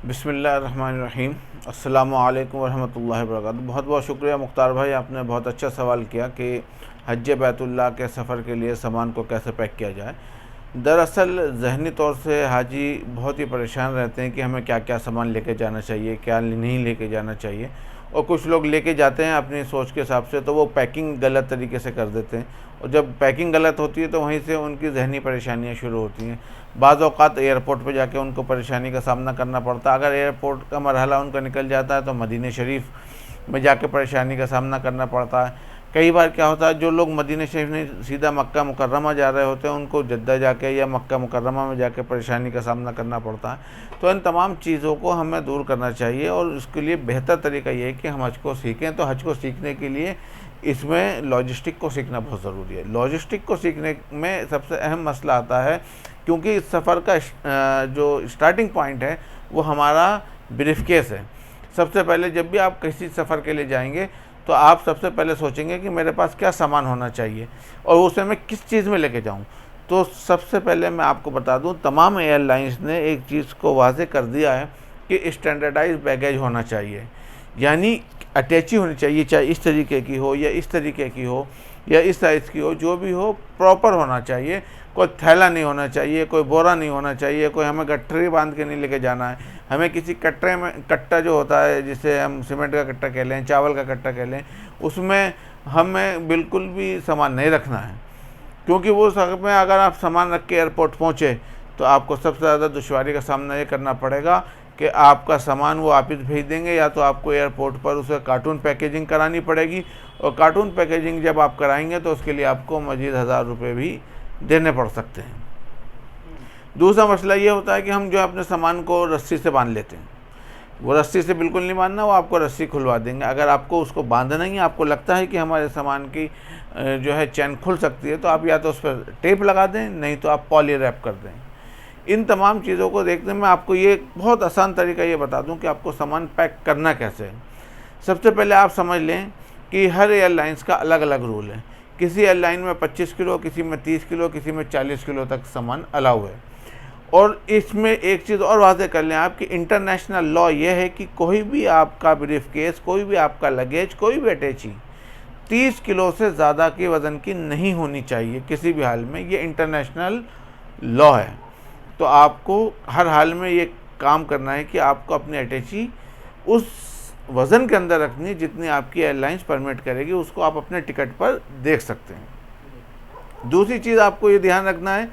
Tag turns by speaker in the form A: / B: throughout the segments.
A: बिस्मिल्लाहिर्रहमानिर्रहीम। अस्सलामु अलैकुम वरहमतुल्लाहि वबरकातुहू। बहुत बहुत शुक्रिया मुख्तार भाई, आपने बहुत अच्छा सवाल किया कि हज बैतुल्लाह के सफ़र के लिए सामान को कैसे पैक किया जाए। दरअसल ज़हनी तौर से हाजी बहुत ही परेशान रहते हैं कि हमें क्या क्या सामान लेके जाना चाहिए, क्या नहीं लेके जाना चाहिए। और कुछ लोग लेके जाते हैं अपनी सोच के हिसाब से, तो वो पैकिंग गलत तरीके से कर देते हैं। और जब पैकिंग गलत होती है तो वहीं से उनकी ज़हनी परेशानियां शुरू होती हैं। बाज़ औक़ात एयरपोर्ट पे जाके उनको परेशानी का सामना करना पड़ता है। अगर एयरपोर्ट का मरहला उनका निकल जाता है तो मदीने शरीफ में जाके परेशानी का सामना करना पड़ता है। कई बार क्या होता है, जो लोग मदीने शरीफ नहीं सीधा मक्का मुकर्रमा जा रहे होते हैं, उनको जद्दा जाके या मक्का मुकर्रमा में जाके परेशानी का सामना करना पड़ता है। तो इन तमाम चीज़ों को हमें दूर करना चाहिए और इसके लिए बेहतर तरीका ये है कि हम हज को सीखें। तो हज को सीखने के लिए इसमें लॉजिस्टिक को सीखना बहुत ज़रूरी है। लॉजिस्टिक को सीखने में सबसे अहम मसला आता है, क्योंकि इस सफ़र का जो स्टार्टिंग पॉइंट है वो हमारा ब्रीफकेस है। सबसे पहले जब भी आप किसी सफ़र के लिए जाएंगे तो आप सबसे पहले सोचेंगे कि मेरे पास क्या सामान होना चाहिए और उसे मैं किस चीज़ में लेके जाऊं। तो सबसे पहले मैं आपको बता दूं, तमाम एयरलाइंस ने एक चीज़ को वाज़ेह कर दिया है कि स्टैंडर्डाइज बैगेज होना चाहिए, यानी अटैची होनी चाहिए, चाहे इस तरीके की हो या इस तरीके की हो या इस साइज़ की हो, जो भी हो प्रॉपर होना चाहिए। कोई थैला नहीं होना चाहिए, कोई बोरा नहीं होना चाहिए, कोई हमें गठरी बांध के नहीं लेके जाना है। हमें किसी कट्टे में, कट्टा जो होता है जिसे हम सीमेंट का कट्टा कह लें, चावल का कट्टा कह लें, उसमें हमें बिल्कुल भी सामान नहीं रखना है। क्योंकि वो सब में अगर आप सामान रख के एयरपोर्ट पहुँचे तो आपको सबसे ज़्यादा दुश्वारी का सामना ये करना पड़ेगा कि आपका सामान वो वापस भेज देंगे, या तो आपको एयरपोर्ट पर उसे कार्टून पैकेजिंग करानी पड़ेगी। और कार्टून पैकेजिंग जब आप कराएंगे तो उसके लिए आपको मज़ीद 1000 रुपये भी देने पड़ सकते हैं। दूसरा मसला ये होता है कि हम जो अपने सामान को रस्सी से बांध लेते हैं। वो रस्सी से बिल्कुल नहीं बांधना, वो आपको रस्सी खुलवा देंगे। अगर आपको उसको बांधना ही है, आपको लगता है कि हमारे सामान की जो है चैन खुल सकती है, तो आप या तो उस पर टेप लगा दें, नहीं तो आप पॉली रैप कर दें। इन तमाम चीज़ों को देखते मैं आपको ये बहुत आसान तरीका ये बता दूं कि आपको सामान पैक करना कैसे है। सबसे पहले आप समझ लें कि हर एयरलाइंस का अलग अलग रूल है। किसी एयरलाइन में 25 किलो, किसी में 30 किलो, किसी में 40 किलो तक सामान अलाउ है। और इसमें एक चीज़ और वाज़ेह कर लें आप कि इंटरनेशनल लॉ ये है कि कोई भी आपका ब्रीफकेस, कोई भी आपका लगेज, कोई भी अटैची 30 किलो से ज़्यादा के वज़न की नहीं होनी चाहिए किसी भी हाल में। ये इंटरनेशनल लॉ है। तो आपको हर हाल में ये काम करना है कि आपको अपनी अटैची उस वज़न के अंदर रखनी है जितनी आपकी एयरलाइंस परमिट करेगी। उसको आप अपने टिकट पर देख सकते हैं। दूसरी चीज़ आपको ये ध्यान रखना है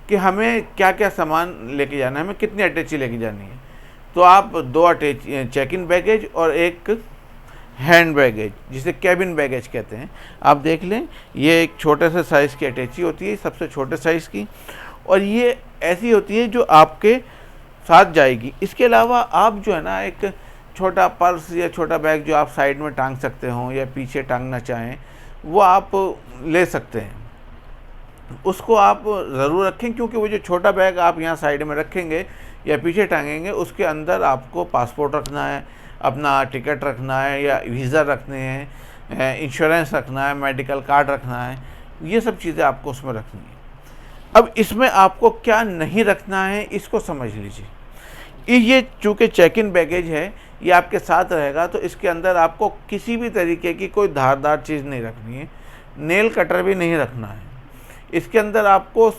A: कि हमें क्या क्या सामान लेके जाना है, हमें कितनी अटैची लेके जानी है। तो आप 2 अटैची, चेक इन बैगेज और एक हैंड बैगेज, जिसे कैबिन बैगेज कहते हैं, आप देख लें। ये एक छोटे से साइज़ की अटैची होती है, सबसे छोटे साइज़ की, और ये ऐसी होती है जो आपके साथ जाएगी। इसके अलावा आप जो है ना, एक छोटा पर्स या छोटा बैग जो आप साइड में टांग सकते हो या पीछे टांगना चाहें, वो आप ले सकते हैं। उसको आप ज़रूर रखें, क्योंकि वो जो छोटा बैग आप यहाँ साइड में रखेंगे या पीछे टांगेंगे, उसके अंदर आपको पासपोर्ट रखना है, अपना टिकट रखना है या वीज़ा रखने हैं, इंश्योरेंस रखना है, मेडिकल कार्ड रखना है। ये सब चीज़ें आपको उसमें रखनी है। अब इसमें आपको क्या नहीं रखना है इसको समझ लीजिए। ये चूँकि चेक इन बैगेज है, ये आपके साथ रहेगा, तो इसके अंदर आपको किसी भी तरीके की कोई धारदार चीज़ नहीं रखनी है। नेल कटर भी नहीं रखना है। इसके अंदर आपको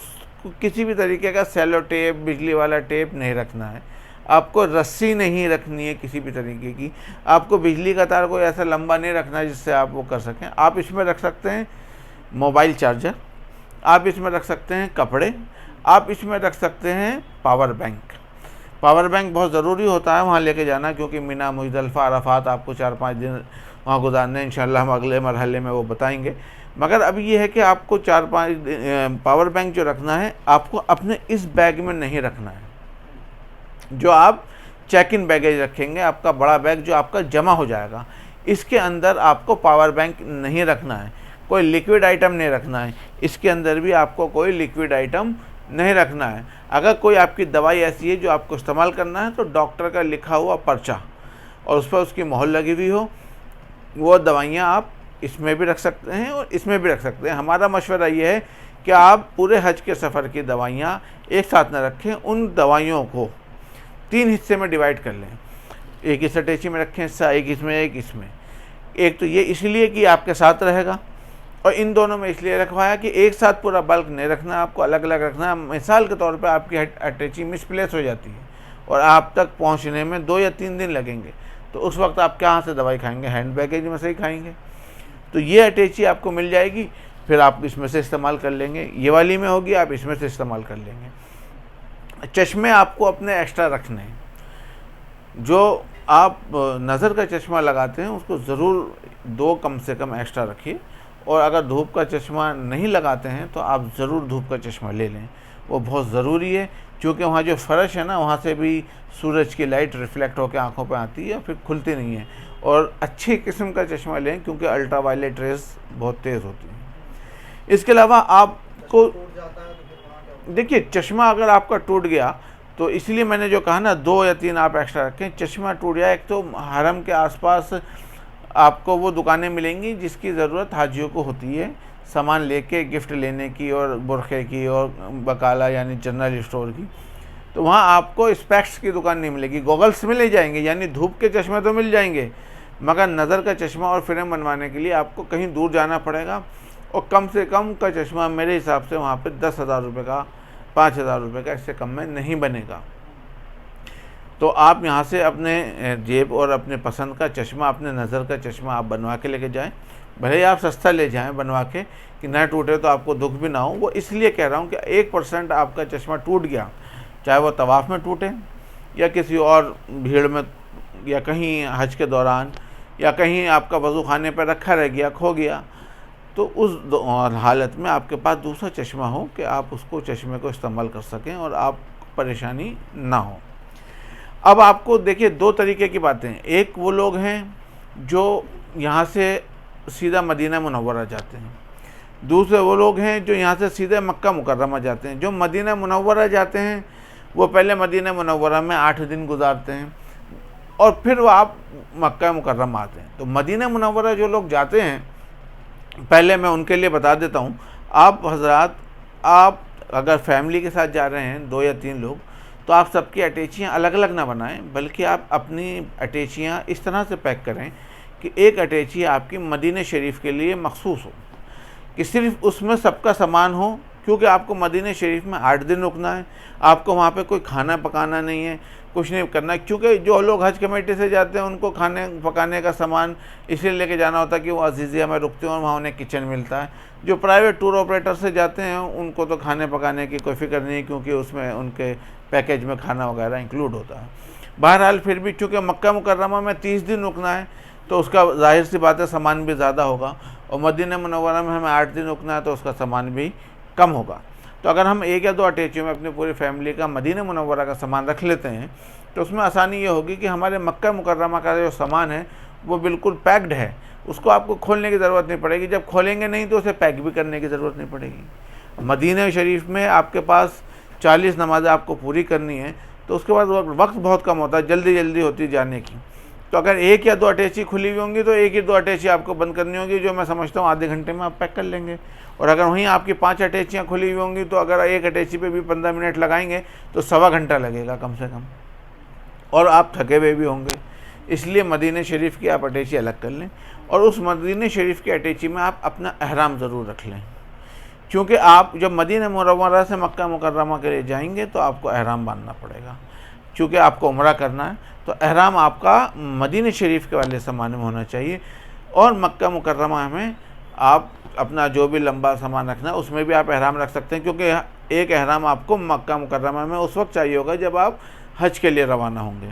A: किसी भी तरीके का सेलो टेप, बिजली वाला टेप नहीं रखना है। आपको रस्सी नहीं रखनी है किसी भी तरीके की। आपको बिजली का तार कोई ऐसा लंबा नहीं रखना है जिससे आप वो कर सकें। आप इसमें रख सकते हैं मोबाइल चार्जर, आप इसमें रख सकते हैं कपड़े, आप इसमें रख सकते हैं पावर बैंक। पावर बैंक बहुत ज़रूरी होता है वहाँ लेके जाना, क्योंकि मिना, मुज़दलिफ़ा, अराफ़ात आपको 4-5 दिन वहाँ गुजारने। इंशाअल्लाह हम अगले मरहले में वो बताएंगे। मगर अब ये है कि आपको 4-5 पावर बैंक जो रखना है, आपको अपने इस बैग में नहीं रखना है जो आप चेक इन बैगेज रखेंगे। आपका बड़ा बैग जो आपका जमा हो जाएगा, इसके अंदर आपको पावर बैंक नहीं रखना है। कोई लिक्विड आइटम नहीं रखना है। इसके अंदर भी आपको कोई लिक्विड आइटम नहीं रखना है। अगर कोई आपकी दवाई ऐसी है जो आपको इस्तेमाल करना है, तो डॉक्टर का लिखा हुआ पर्चा और उस पर उसकी मोहर लगी हुई हो, वो दवाइयाँ आप इसमें भी रख सकते हैं और इसमें भी रख सकते हैं। हमारा मशवरा ये है कि आप पूरे हज के सफ़र की दवाइयाँ एक साथ न रखें। उन दवाइयों को 3 हिस्से में डिवाइड कर लें। एक इस अटैची में रखें हिस्सा, एक इसमें, एक इसमें। एक तो ये इसलिए कि आपके साथ रहेगा, और इन दोनों में इसलिए रखवाया कि एक साथ पूरा बल्क नहीं रखना, आपको अलग अलग रखना है। मिसाल के तौर पे आपकी अटैची मिसप्लेस हो जाती है और आप तक पहुंचने में 2 या 3 दिन लगेंगे, तो उस वक्त आप कहाँ से दवाई खाएंगे? हैंड बैगेज में से ही खाएंगे। तो ये अटैची आपको मिल जाएगी, फिर आप इसमें से इस्तेमाल कर लेंगे। ये वाली में होगी, आप इसमें से इस्तेमाल कर लेंगे। चश्मे आपको अपने एक्स्ट्रा रखने हैं। जो आप नज़र का चश्मा लगाते हैं उसको ज़रूर 2 कम से कम एक्स्ट्रा रखिए, और अगर धूप का चश्मा नहीं लगाते हैं तो आप ज़रूर धूप का चश्मा ले लें, वो बहुत ज़रूरी है। क्योंकि वहाँ जो फ़र्श है ना, वहाँ से भी सूरज की लाइट रिफ्लेक्ट होकर आँखों पे आती है, फिर खुलती नहीं है। और अच्छी किस्म का चश्मा लें, क्योंकि अल्ट्रा वायलेट रेज़ बहुत तेज़ होती हैं। इसके अलावा आपको देखिए, चश्मा अगर आपका टूट गया तो इसलिए मैंने जो कहा ना 2 या 3 आप एक्स्ट्रा रखें। चश्मा टूट जाए, एक तो हरम के आसपास आपको वो दुकानें मिलेंगी जिसकी ज़रूरत हाजियों को होती है, सामान लेके गिफ्ट लेने की, और बुरखे की, और बकाला यानी जनरल स्टोर की। तो वहाँ आपको स्पेक्स की दुकान नहीं मिलेगी। गॉगल्स मिल जाएंगे, यानी धूप के चश्मे तो मिल जाएंगे, मगर नज़र का चश्मा और फ्रेम बनवाने के लिए आपको कहीं दूर जाना पड़ेगा। और कम से कम का चश्मा मेरे हिसाब से वहाँ पे 10,000 रुपये का, 5,000 रुपये का, इससे कम में नहीं बनेगा। तो आप यहाँ से अपने जेब और अपने पसंद का चश्मा, अपने नज़र का चश्मा आप बनवा के लेके जाएं। भले ही आप सस्ता ले जाएं बनवा के, कि ना टूटे तो आपको दुख भी ना हो। वो इसलिए कह रहा हूँ कि 1% आपका चश्मा टूट गया, चाहे वो तवाफ़ में टूटे या किसी और भीड़ में, या कहीं हज के दौरान, या कहीं आपका वज़ू खाने पर रखा रह गया, खो गया, तो उस हालत में आपके पास दूसरा चश्मा हो कि आप उसको चश्मे को इस्तेमाल कर सकें और आप परेशानी ना हो। अब आपको देखिए 2 तरीके की बातें हैं। एक वो लोग हैं जो यहाँ से सीधा मदीना मुनव्वरा जाते हैं, दूसरे वो लोग हैं जो यहाँ से सीधे मक्का मुकर्रमा जाते हैं। जो मदीना मुनव्वरा जाते हैं वो पहले मदीना मुनव्वरा में 8 दिन गुजारते हैं और फिर वो आप मक्का मुकर्रमा आते हैं। तो मदीना मुनव्वरा जो लोग जाते हैं, पहले मैं उनके लिए बता देता हूँ। आप हज़रात, आप अगर फैमिली के साथ जा रहे हैं 2 या 3 लोग, तो आप सबकी अटैचियाँ अलग अलग ना बनाएं, बल्कि आप अपनी अटैचियाँ इस तरह से पैक करें कि एक अटैची आपकी मदीने शरीफ के लिए मखसूस हो, कि सिर्फ उसमें सबका सामान हो। क्योंकि आपको मदीने शरीफ में 8 दिन रुकना है, आपको वहाँ पे कोई खाना पकाना नहीं है, कुछ नहीं करना है। क्योंकि जो लोग हज कमेटी से जाते हैं उनको खाने पकाने का सामान इसलिए लेके जाना होता है कि वो अजीज़िया में रुकते हैं और वहाँ उन्हें किचन मिलता है। जो प्राइवेट टूर ऑपरेटर से जाते हैं उनको तो खाने पकाने की कोई फ़िक्र नहीं है, क्योंकि उसमें उनके पैकेज में खाना वगैरह इंक्लूड होता है। बहरहाल फिर भी चूँकि मक्का मुकर्रमा में 30 दिन रुकना है, तो उसका जाहिर सी बात है सामान भी ज़्यादा होगा, और मदीना मुनव्वरा में हमें 8 दिन रुकना है तो उसका सामान भी कम होगा। तो अगर हम 1 या 2 अटैचियों में अपनी पूरी फैमिली का मदीना मुनव्वरा का सामान रख लेते हैं, तो उसमें आसानी ये होगी कि हमारे मक्का मुकर्रमा का जो सामान है वो बिल्कुल पैक्ड है, उसको आपको खोलने की ज़रूरत नहीं पड़ेगी। जब खोलेंगे नहीं तो उसे पैक भी करने की ज़रूरत नहीं पड़ेगी। मदीना शरीफ में आपके पास 40 नमाज़ें आपको पूरी करनी है, तो उसके बाद वक्त बहुत कम होता है, जल्दी जल्दी होती जाने की। तो अगर 1 या 2 अटैची खुली हुई होंगी तो 1 या 2 अटैची आपको बंद करनी होगी, जो मैं समझता हूँ आधे घंटे में आप पैक कर लेंगे। और अगर वहीं आपकी 5 अटैचियाँ खुली हुई होंगी तो अगर एक अटैची पे भी 15 मिनट लगाएंगे तो 1.25 घंटा लगेगा कम से कम, और आप थके हुए भी होंगे। इसलिए मदीने शरीफ की आप अटैची अलग कर लें, और उस मदीने शरीफ की अटैची में आप अपना एहराम ज़रूर रख लें। क्योंकि आप जब मदीना मुनव्वरा से मक्का मुकर्रमा के लिए जाएंगे तो आपको एहराम बांधना पड़ेगा, क्योंकि आपको उम्रा करना है। तो एहराम आपका मदीने शरीफ के वाले सामान में होना चाहिए। और मक्का मुकर्रमा में आप अपना जो भी लंबा सामान रखना है उसमें भी आप एहराम रख सकते हैं, क्योंकि एक एहराम आपको मक्का मुकर्रमा में उस वक्त चाहिए होगा जब आप हज के लिए रवाना होंगे।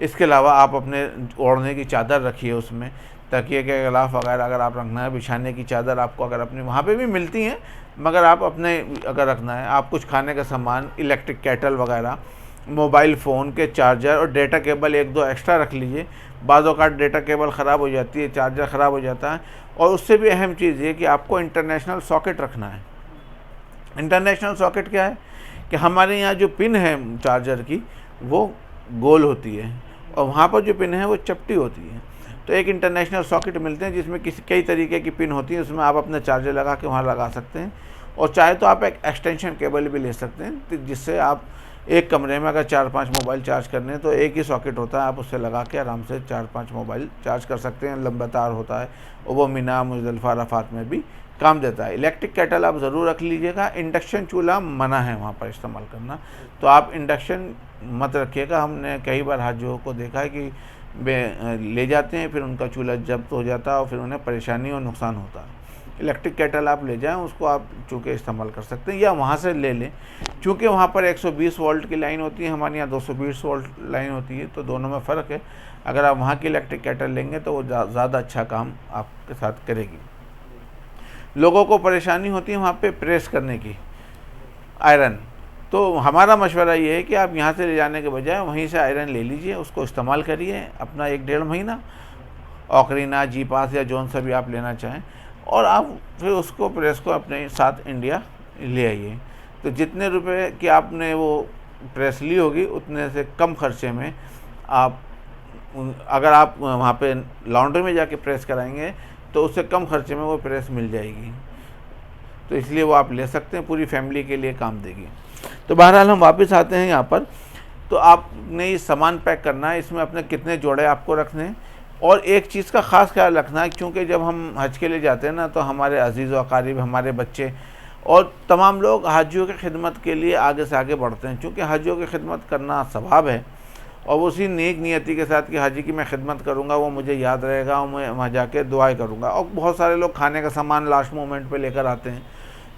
A: इसके अलावा आप अपने ओढ़ने की चादर रखिए, उसमें तकिए के गिलाफ वगैरह अगर आप रखना है, बिछाने की चादर आपको अगर अपनी वहाँ पे भी मिलती हैं, मगर आप अपने अगर रखना है, आप कुछ खाने का सामान, इलेक्ट्रिक केटल वगैरह, मोबाइल फ़ोन के चार्जर और डेटा केबल 1-2 एक्स्ट्रा रख लीजिए। बाज़ औक़ात डेटा केबल ख़राब हो जाती है, चार्जर ख़राब हो जाता है। और उससे भी अहम चीज़ ये कि आपको इंटरनेशनल सॉकेट रखना है। इंटरनेशनल सॉकेट क्या है कि हमारे यहाँ जो पिन है चार्जर की वो गोल होती है, और वहाँ पर जो पिन है वो चपटी होती है। तो एक इंटरनेशनल सॉकेट मिलते हैं जिसमें कई तरीके की पिन होती है, उसमें आप अपना चार्जर लगा के वहाँ लगा सकते हैं। और चाहे तो आप एक एक्सटेंशन केबल भी ले सकते हैं, जिससे आप एक कमरे में अगर 4-5 मोबाइल चार्ज करने हैं तो एक ही सॉकेट होता है, आप उससे लगा के आराम से 4-5 मोबाइल चार्ज कर सकते हैं। लंबा तार होता है और वो मीना, मुज़दलिफ़ा, अराफात में भी काम देता है। इलेक्ट्रिक केटल आप ज़रूर रख लीजिएगा। इंडक्शन चूल्हा मना है वहाँ पर इस्तेमाल करना, तो आप इंडक्शन मत रखिएगा। हमने कई बार हाजियों को देखा है कि वे ले जाते हैं, फिर उनका चूल्हा जब्त हो जाता है और फिर उन्हें परेशानी और नुकसान होता है। इलेक्ट्रिक केटल आप ले जाएं, उसको आप चूँकि इस्तेमाल कर सकते हैं या वहाँ से ले लें, चूँकि वहाँ पर 120 वोल्ट की लाइन होती है, हमारे यहाँ 220 वोल्ट लाइन होती है, तो दोनों में फ़र्क है। अगर आप वहाँ की इलेक्ट्रिक केटल लेंगे तो वो ज़्यादा अच्छा काम आपके साथ करेगी। लोगों को परेशानी होती है वहाँ पे प्रेस करने की, आयरन, तो हमारा मशवरा ये है कि आप यहाँ से ले जाने के बजाय वहीं से आयरन ले लीजिए, उसको इस्तेमाल करिए अपना 1-1.5 महीना, ऑकरीना, जी-पास या जौन सा भी आप लेना चाहें, और आप फिर उसको प्रेस को अपने साथ इंडिया ले आइए। तो जितने रुपए की आपने वो प्रेस ली होगी उतने से कम खर्चे में आप, अगर आप वहाँ पे लॉन्ड्री में जाके प्रेस कराएंगे तो उससे कम खर्चे में वो प्रेस मिल जाएगी। तो इसलिए वो आप ले सकते हैं, पूरी फैमिली के लिए काम देगी। तो बहरहाल हम वापस आते हैं यहाँ पर। तो आपने ये सामान पैक करना है, इसमें अपने कितने जोड़े आपको रखने हैं, और एक चीज़ का ख़ास ख्याल रखना है, क्योंकि जब हम हज के लिए जाते हैं ना, तो हमारे अजीज़ व अकारीब, हमारे बच्चे और तमाम लोग हाजियों की खिदमत के लिए आगे से आगे बढ़ते हैं। क्योंकि हाजियों की खिदमत करना सवाब है, और उसी नेक नियति के साथ कि हाजी की मैं खिदमत करूंगा, वो मुझे याद रहेगा और मैं वहाँ जाके दुआएं करूंगा। और बहुत सारे लोग खाने का सामान लास्ट मोमेंट पे लेकर आते हैं,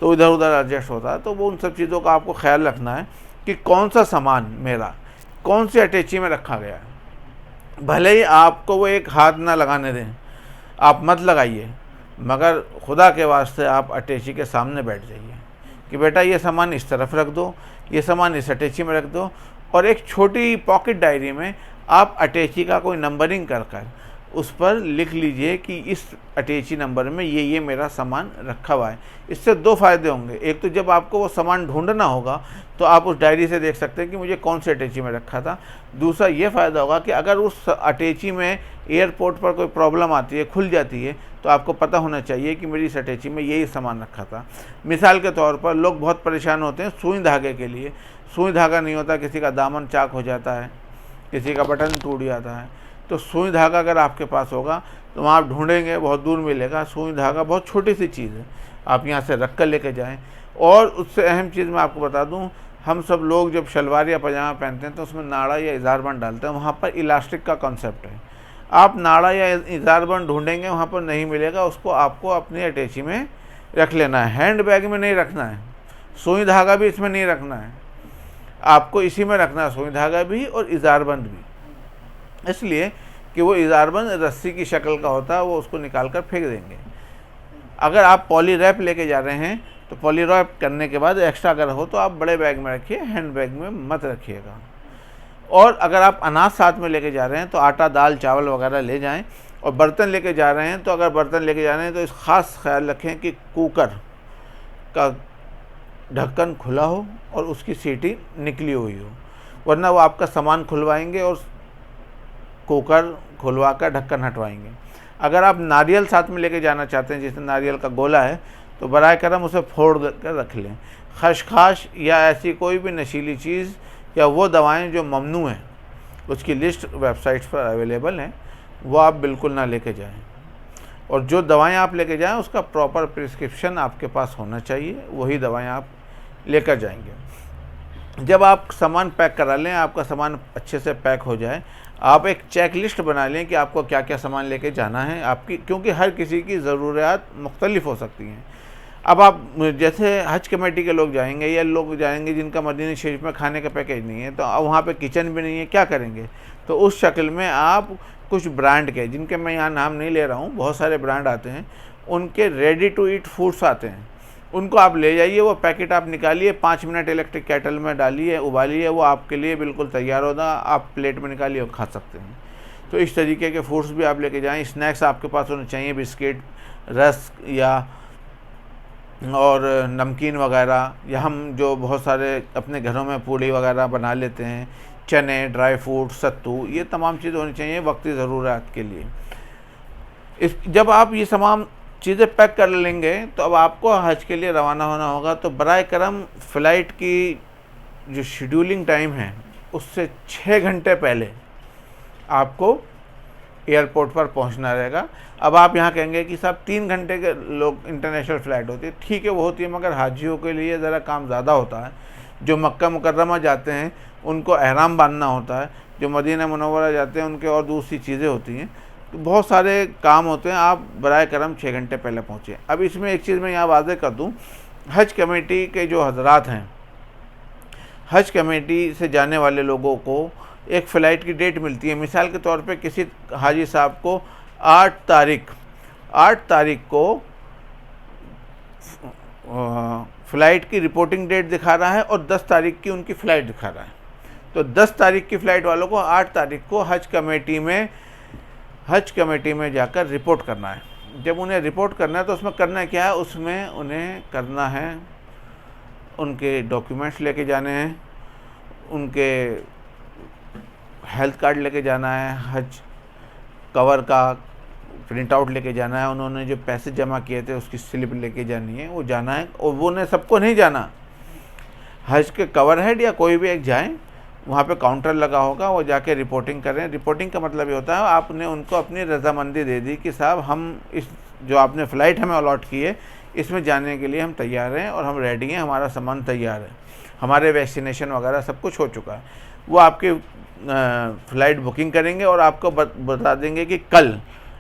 A: तो इधर उधर एडजस्ट होता है। तो वो उन सब चीज़ों का आपको ख्याल रखना है कि कौन सा सामान मेरा कौन सी अटैची में रखा गया है। भले ही आपको वो एक हाथ ना लगाने दें, आप मत लगाइए, मगर खुदा के वास्ते आप अटैची के सामने बैठ जाइए कि बेटा ये सामान इस तरफ रख दो, ये सामान इस अटैची में रख दो, और एक छोटी पॉकेट डायरी में आप अटैची का कोई नंबरिंग कर कर उस पर लिख लीजिए कि इस अटैची नंबर में ये मेरा सामान रखा हुआ है। इससे 2 फ़ायदे होंगे। एक तो जब आपको वो सामान ढूंढना होगा तो आप उस डायरी से देख सकते हैं कि मुझे कौन सी अटैची में रखा था। दूसरा ये फ़ायदा होगा कि अगर उस अटैची में एयरपोर्ट पर कोई प्रॉब्लम आती है, खुल जाती है, तो आपको पता होना चाहिए कि मेरी इस अटैची में यही सामान रखा था। मिसाल के तौर पर लोग बहुत परेशान होते हैं सुई धागे के लिए। सुई धागा नहीं होता, किसी का दामन चाक हो जाता है, किसी का बटन टूट जाता है। तो सुई धागा अगर आपके पास होगा तो वहाँ आप ढूंढेंगे, बहुत दूर मिलेगा। सुई धागा बहुत छोटी सी चीज़ है, आप यहाँ से रख कर लेके जाएँ। और उससे अहम चीज़ मैं आपको बता दूँ, हम सब लोग जब शलवार या पजामा पहनते हैं तो उसमें नाड़ा या इज़ारबंद डालते हैं, वहाँ पर इलास्टिक का कॉन्सेप्ट है। आप नाड़ा या इज़ारबंद ढूंढेंगे, वहाँ पर नहीं मिलेगा, उसको आपको अपनी अटैची में रख लेना है। हैंड बैग में नहीं रखना है, सुई धागा भी इसमें नहीं रखना है, आपको इसी में रखना है, सुई धागा भी और इज़ारबंद भी। इसलिए कि वो इज़ारबंद रस्सी की शक्ल का होता है, वो उसको निकाल कर फेंक देंगे। अगर आप पॉली रैप लेके जा रहे हैं तो पॉली रैप करने के बाद एक्स्ट्रा अगर हो तो आप बड़े बैग में रखिए, हैंड बैग में मत रखिएगा। और अगर आप अनाज साथ में लेके जा रहे हैं तो आटा, दाल, चावल वगैरह ले जाएं। और बर्तन लेके जा रहे हैं तो अगर बर्तन लेके जा रहे हैं तो इस ख़ास ख्याल रखें कि कुकर का ढक्कन खुला हो और उसकी सीटी निकली हुई हो, वरना वो आपका सामान खुलवाएंगे और कुकर खुलवा कर ढक्कन हटवाएंगे। अगर आप नारियल साथ में लेके जाना चाहते हैं, जैसे नारियल का गोला है, तो बराए करम उसे फोड़ कर रख लें। खशखाश या ऐसी कोई भी नशीली चीज़ या वो दवाएं जो ममनू हैं, उसकी लिस्ट वेबसाइट्स पर अवेलेबल हैं, वो आप बिल्कुल ना लेके जाएं। और जो दवाएं आप लेके जाएं उसका प्रॉपर प्रिस्क्रिप्शन आपके पास होना चाहिए, वही दवाएं आप लेकर जाएंगे। जब आप सामान पैक करा लें, आपका सामान अच्छे से पैक हो जाए, आप एक चेक लिस्ट बना लें कि आपको क्या क्या सामान लेके जाना है आपकी, क्योंकि हर किसी की ज़रूरियात मुख्तलिफ हो सकती हैं। अब आप जैसे हज कमेटी के लोग जाएंगे या लोग जाएंगे जिनका मदीना शरीफ में खाने का पैकेज नहीं है, तो अब वहाँ पे किचन भी नहीं है, क्या करेंगे? तो उस शक्ल में आप कुछ ब्रांड के, जिनके मैं यहाँ नाम नहीं ले रहा हूँ, बहुत सारे ब्रांड आते हैं, उनके रेडी टू ईट फूड्स आते हैं, उनको आप ले जाइए। वो पैकेट आप निकालिए, 5 मिनट इलेक्ट्रिक केटल में डालिए, उबालिए, वो आपके लिए बिल्कुल तैयार होगा, आप प्लेट में निकालिए और खा सकते हैं। तो इस तरीके के फूड्स भी आप लेके जाएं। स्नैक्स आपके पास होने चाहिए, बिस्किट, रस्क या और नमकीन वगैरह, या हम जो बहुत सारे अपने घरों में पूड़ी वगैरह बना लेते हैं, चने, ड्राई फ्रूट, सत्तू, ये तमाम चीज़ होनी चाहिए वक्ती ज़रूरत के लिए। जब आप ये तमाम चीज़ें पैक कर लेंगे तो अब आपको हज के लिए रवाना होना होगा। तो बराए करम फ़्लाइट की जो शेड्यूलिंग टाइम है उससे 6 घंटे पहले आपको एयरपोर्ट पर पहुंचना रहेगा। अब आप यहाँ कहेंगे कि साहब 3 घंटे के लोग इंटरनेशनल फ़्लाइट होती है, ठीक है वो होती है, मगर हाजियों के लिए ज़रा काम ज़्यादा होता है। जो मक्का मुकर्रमा जाते हैं उनको एहराम बांधना होता है, जो मदीना मुनव्वरा जाते हैं उनके और दूसरी चीज़ें होती हैं, तो बहुत सारे काम होते हैं। आप बराए करम 6 घंटे पहले पहुँचें। अब इसमें एक चीज़ मैं यहाँ वाज़ेह कर दूँ, हज कमेटी के जो हजरात हैं, हज कमेटी से जाने वाले लोगों को एक फ़्लाइट की डेट मिलती है। मिसाल के तौर पे किसी हाजी साहब को 8 तारीख को फ़्लाइट की रिपोर्टिंग डेट दिखा रहा है और 10 तारीख की उनकी फ़्लाइट दिखा रहा है। तो 10 तारीख की फ़्लाइट वालों को 8 तारीख को हज कमेटी में जाकर रिपोर्ट करना है। जब उन्हें रिपोर्ट करना है तो उसमें करना क्या है, उसमें उन्हें करना है, उनके डॉक्यूमेंट्स लेके जाने हैं, उनके हेल्थ कार्ड लेके जाना है, हज कवर का प्रिंट आउट लेके जाना है, उन्होंने जो पैसे जमा किए थे उसकी स्लिप लेके जानी है, वो जाना है। और वो ने सबको नहीं जाना, हज के कवर हेड या कोई भी एक जाएं, वहाँ पे काउंटर लगा होगा, वो जाके रिपोर्टिंग करें। रिपोर्टिंग का मतलब ये होता है आपने उनको अपनी रजामंदी दे दी कि साहब हम इस जो आपने फ़्लाइट हमें अलॉट की है इसमें जाने के लिए हम तैयार हैं और हम रेडी हैं, हमारा सामान तैयार है, हमारे वैक्सीनेशन वगैरह सब कुछ हो चुका है। वो आपकी फ़्लाइट बुकिंग करेंगे और आपको बता देंगे कि कल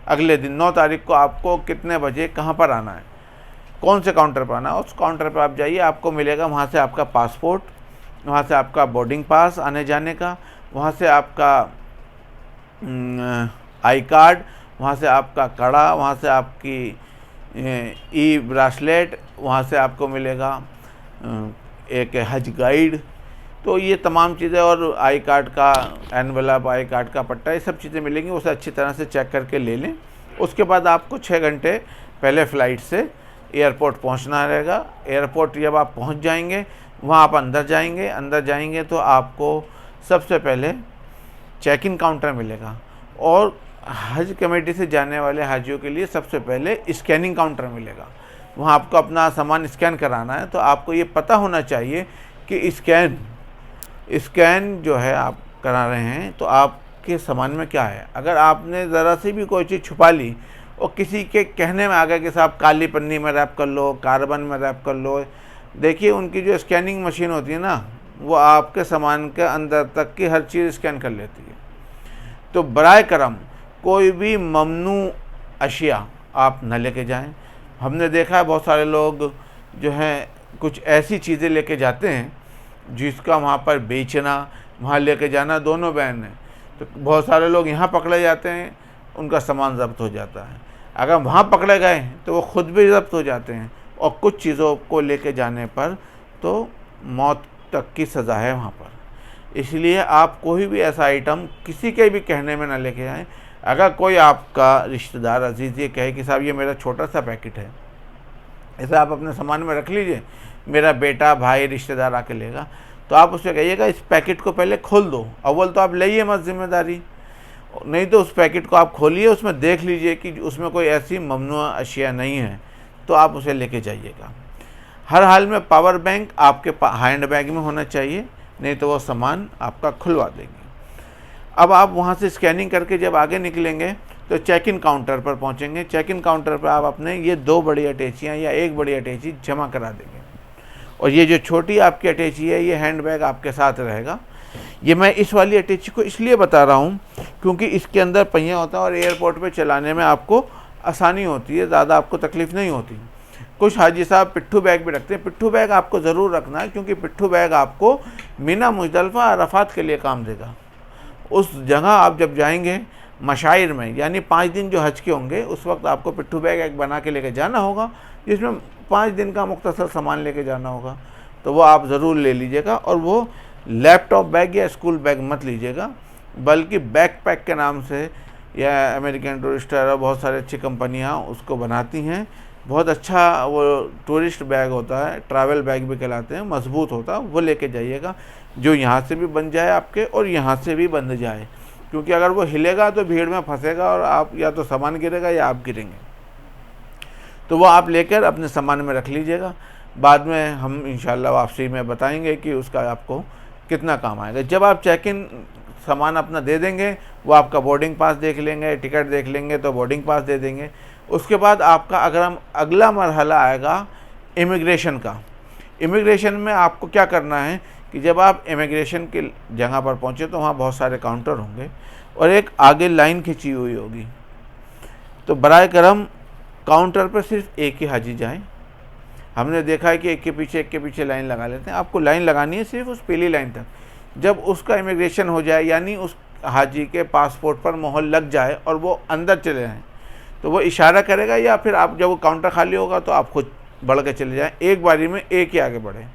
A: अगले दिन 9 तारीख को आपको कितने बजे कहाँ पर आना है, कौन से काउंटर पर आना है। उस काउंटर पर आप जाइए, आपको मिलेगा वहाँ से आपका पासपोर्ट, वहाँ से आपका बोर्डिंग पास आने जाने का, वहाँ से आपका आई कार्ड, वहाँ से आपका कड़ा, वहाँ से आपकी ई ब्रासलेट, वहाँ से आपको मिलेगा एक हज गाइड। तो ये तमाम चीज़ें और आई कार्ड का एनवेलप, आई कार्ड का पट्टा, ये सब चीज़ें मिलेंगी। उसे अच्छी तरह से चेक करके ले लें। उसके बाद आपको 6 घंटे पहले फ़्लाइट से एयरपोर्ट पहुंचना रहेगा। एयरपोर्ट जब आप पहुंच जाएंगे, वहाँ आप अंदर जाएंगे तो आपको सबसे पहले चेक इन काउंटर मिलेगा और हज कमेटी से जाने वाले हाजियों के लिए सबसे पहले स्कैनिंग काउंटर मिलेगा। वहाँ आपको अपना सामान स्कैन कराना है। तो आपको ये पता होना चाहिए कि स्कैन जो है आप करा रहे हैं तो आपके सामान में क्या है। अगर आपने ज़रा सी भी कोई चीज़ छुपा ली और किसी के कहने में आ गया कि साहब काली पन्नी में रैप कर लो, कार्बन में रैप कर लो, देखिए उनकी जो स्कैनिंग मशीन होती है ना, वो आपके सामान के अंदर तक की हर चीज़ स्कैन कर लेती है। तो बराए करम कोई भी ममनू अशिया आप न लेके जाएं। हमने देखा है बहुत सारे लोग जो हैं कुछ ऐसी चीज़ें लेके जाते हैं जिसका वहाँ पर बेचना, वहाँ लेके जाना दोनों बैन है। तो बहुत सारे लोग यहाँ पकड़े जाते हैं, उनका सामान ज़ब्त हो जाता है। अगर वहाँ पकड़े गए तो वो ख़ुद भी ज़ब्त हो जाते हैं और कुछ चीज़ों को लेके जाने पर तो मौत तक की सज़ा है वहाँ पर। इसलिए आप कोई भी ऐसा आइटम किसी के भी कहने में ना लेके जाएं। अगर कोई आपका रिश्तेदार अजीज़ ये कहे कि साहब ये मेरा छोटा सा पैकेट है, ऐसा आप अपने सामान में रख लीजिए, मेरा बेटा भाई रिश्तेदार आके लेगा, तो आप उससे कहिएगा इस पैकेट को पहले खोल दो। अव्वल तो आप लेइए मत जिम्मेदारी, नहीं तो उस पैकेट को आप खोलिए, उसमें देख लीजिए कि उसमें कोई ऐसी ममनुआ अशिया नहीं है, तो आप उसे लेके जाइएगा। हर हाल में पावर बैंक आपके हैंड बैग में होना चाहिए, नहीं तो वो सामान आपका खुलवा देंगे। अब आप वहाँ से स्कैनिंग करके जब आगे निकलेंगे तो चेक इन काउंटर पर पहुँचेंगे। चेक इन काउंटर पर आप अपने ये 2 बड़ी अटैचियाँ या 1 बड़ी अटैची जमा करा देंगे और ये जो छोटी आपकी अटैची है ये हैंड बैग आपके साथ रहेगा। ये मैं इस वाली अटैची को इसलिए बता रहा हूँ क्योंकि इसके अंदर पहिया होता है और एयरपोर्ट पे चलाने में आपको आसानी होती है, ज़्यादा आपको तकलीफ़ नहीं होती। कुछ हाजी साहब पिट्ठू बैग भी रखते हैं। पिट्ठू बैग आपको ज़रूर रखना है क्योंकि पिट्ठू बैग आपको मिना, मुज़दलिफ़ा, अरफ़ात के लिए काम देगा। उस जगह आप जब जाएंगे मशाइर में, यानी 5 दिन जो हज के होंगे, उस वक्त आपको पिट्ठू बैग एक बना के लेके जाना होगा जिसमें 5 दिन का मुख्तसर सामान लेके जाना होगा। तो वो आप ज़रूर ले लीजिएगा और वो लैपटॉप बैग या स्कूल बैग मत लीजिएगा, बल्कि बैकपैक के नाम से या अमेरिकन टूरिस्टर और बहुत सारी अच्छी कंपनियां उसको बनाती हैं। बहुत अच्छा वो टूरिस्ट बैग होता है, ट्रैवल बैग भी कहलाते हैं, मजबूत होता है, वो लेके जाइएगा जो यहाँ से भी बन जाए आपके और यहाँ से भी बंध जाए, क्योंकि अगर वो हिलेगा तो भीड़ में फंसेगा और आप या तो सामान गिरेगा या आप गिरेंगे। तो वो आप लेकर अपने सामान में रख लीजिएगा। बाद में हम इंशाल्लाह वापसी में बताएंगे कि उसका आपको कितना काम आएगा। जब आप चेक इन सामान अपना दे देंगे, वो आपका बोर्डिंग पास देख लेंगे, टिकट देख लेंगे तो बोर्डिंग पास दे देंगे। उसके बाद आपका अगला मरहला आएगा इमिग्रेशन का। इमिग्रेशन में आपको क्या करना है कि जब आप इमिग्रेशन की जगह पर पहुँचे तो वहाँ बहुत सारे काउंटर होंगे और एक आगे लाइन खिंची हुई होगी। तो बराए करम काउंटर पर सिर्फ एक ही हाजी जाए। हमने देखा है कि एक के पीछे लाइन लगा लेते हैं। आपको लाइन लगानी है सिर्फ उस पीली लाइन तक। जब उसका इमिग्रेशन हो जाए, यानी उस हाजी के पासपोर्ट पर मोहर लग जाए और वो अंदर चले जाएँ, तो वो इशारा करेगा, या फिर आप जब वो काउंटर खाली होगा तो आप खुद बढ़ के चले जाएँ। एक बारी में एक ही आगे बढ़ें।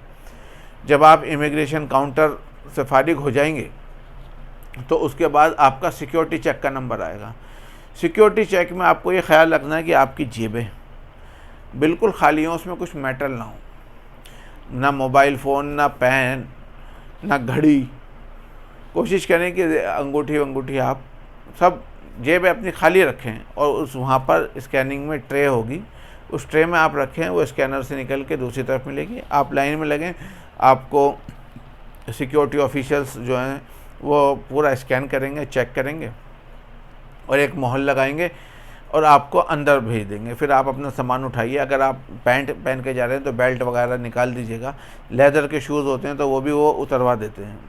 A: जब आप इमिग्रेशन काउंटर से फारिग हो जाएंगे तो उसके बाद आपका सिक्योरिटी चेक का नंबर आएगा। सिक्योरिटी चेक में आपको ये ख्याल रखना है कि आपकी जेबें बिल्कुल खाली हों, उसमें कुछ मेटल ना हो, ना मोबाइल फ़ोन, ना पेन, ना घड़ी। कोशिश करें कि अंगूठी आप सब जेबें अपनी खाली रखें और उस वहाँ पर स्कैनिंग में ट्रे होगी, उस ट्रे में आप रखें, वो स्कैनर से निकल के दूसरी तरफ मिलेगी। आप लाइन में लगें, आपको सिक्योरिटी ऑफिशियल्स जो हैं वो पूरा स्कैन करेंगे, चेक करेंगे और एक मोहर लगाएंगे और आपको अंदर भेज देंगे। फिर आप अपना सामान उठाइए। अगर आप पैंट पहन के जा रहे हैं तो बेल्ट वगैरह निकाल दीजिएगा। लेदर के शूज़ होते हैं तो वो भी वो उतरवा देते हैं।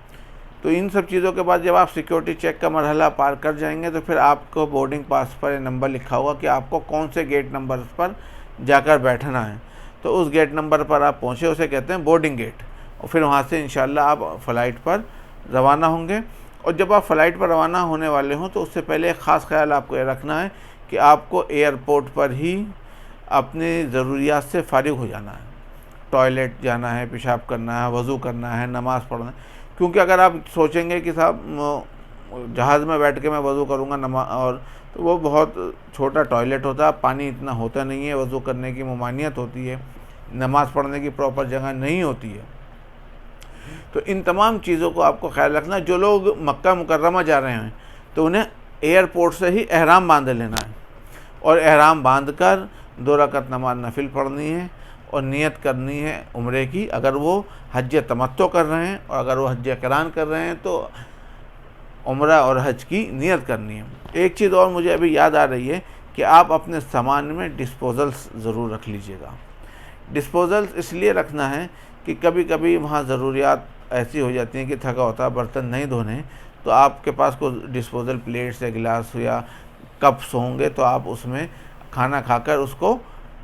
A: तो इन सब चीज़ों के बाद जब आप सिक्योरिटी चेक का मरहला पार कर जाएंगे तो फिर आपको बोर्डिंग पास पर नंबर लिखा होगा कि आपको कौन से गेट नंबर पर जाकर बैठना है। तो उस गेट नंबर पर आप पहुँचे, उसे कहते हैं बोर्डिंग गेट। और फिर वहाँ से इंशाल्लाह आप फ़्लाइट पर रवाना होंगे। और जब आप फ़्लाइट पर रवाना होने वाले हों तो उससे पहले एक ख़ास ख्याल आपको ये रखना है कि आपको एयरपोर्ट पर ही अपनी ज़रूरियात से फारिग हो जाना है। टॉयलेट जाना है, पेशाब करना है, वज़ू करना है, नमाज़ पढ़ना है। क्योंकि अगर आप सोचेंगे कि साहब जहाज़ में बैठ के मैं वज़ू करूँगा और तो वो बहुत छोटा टॉयलेट होता है, पानी इतना होता नहीं है, वज़ू करने की ममानियत होती है, नमाज़ पढ़ने की प्रॉपर जगह नहीं होती है। तो इन तमाम चीज़ों को आपको ख्याल रखना। जो लोग मक्का मुकर्रमा जा रहे हैं तो उन्हें एयरपोर्ट से ही एहराम बांध लेना है और एहराम बांध कर 2 रकात नमाज नफिल पढ़नी है और नियत करनी है उम्रे की। अगर वो हज तमत्तो कर रहे हैं और अगर वो हज क़िरान कर रहे हैं तो उम्रा और हज की नियत करनी है। एक चीज़ और मुझे अभी याद आ रही है कि आप अपने सामान में डिस्पोज़ल्स ज़रूर रख लीजिएगा। डिस्पोज़ल्स इसलिए रखना है कि कभी कभी वहाँ ज़रूरियात ऐसी हो जाती हैं कि थका होता बर्तन नहीं धोने, तो आपके पास कोई डिस्पोज़ल प्लेट्स या गिलास या कप्स होंगे तो आप उसमें खाना खाकर उसको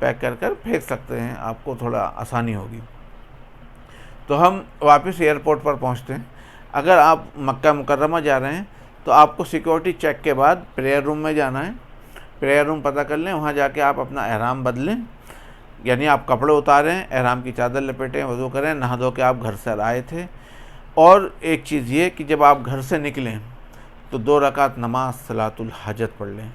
A: पैक कर फेंक सकते हैं, आपको थोड़ा आसानी होगी। तो हम वापस एयरपोर्ट पर पहुंचते हैं। अगर आप मक्का मुकर्रमा जा रहे हैं तो आपको सिक्योरिटी चेक के बाद प्रेयर रूम में जाना है। प्रेयर रूम पता कर लें, वहाँ जाके आप अपना एहराम बदलें, यानी आप कपड़े उतारें, एहराम की चादर लपेटें, वज़ू करें, नहा धो के आप घर से आए थे। और एक चीज़ ये कि जब आप घर से निकलें तो 2 रकात नमाज सलातुल हाजत पढ़ लें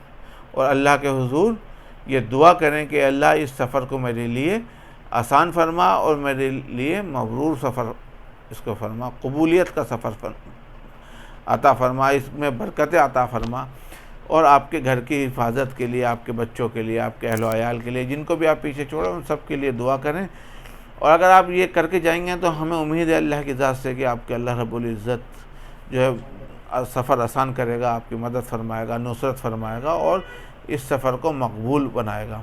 A: और अल्लाह के हुजूर ये दुआ करें कि अल्लाह इस सफ़र को मेरे लिए आसान फरमा और मेरे लिए मबरूर सफ़र इसको फरमा, कबूलियत का सफ़र अता फरमा, इसमें बरकतें अता फरमा और आपके घर की हिफाजत के लिए, आपके बच्चों के लिए, आपके अहल वयाल के लिए, जिनको भी आप पीछे छोड़ें उन सब के लिए दुआ करें। और अगर आप ये करके जाएंगे तो हमें उम्मीद है अल्लाह की ज़ात से कि आपके अल्लाह रब्बुल इज़्ज़त जो है सफ़र आसान करेगा, आपकी मदद फरमाएगा, नुसरत फरमाएगा और इस सफ़र को मकबूल बनाएगा।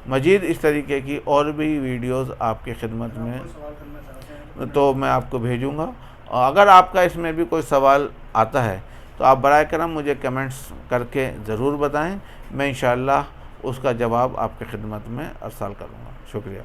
A: मज़ीद इस तरीके की और भी वीडियोस आपकी खिदमत में तो मैं आपको भेजूँगा। और अगर आपका इसमें भी कोई सवाल आता है तो आप बराए करम मुझे कमेंट्स करके ज़रूर बताएं। मैं इंशाअल्लाह उसका जवाब आपकी खिदमत में अरसाल करूँगा। शुक्रिया।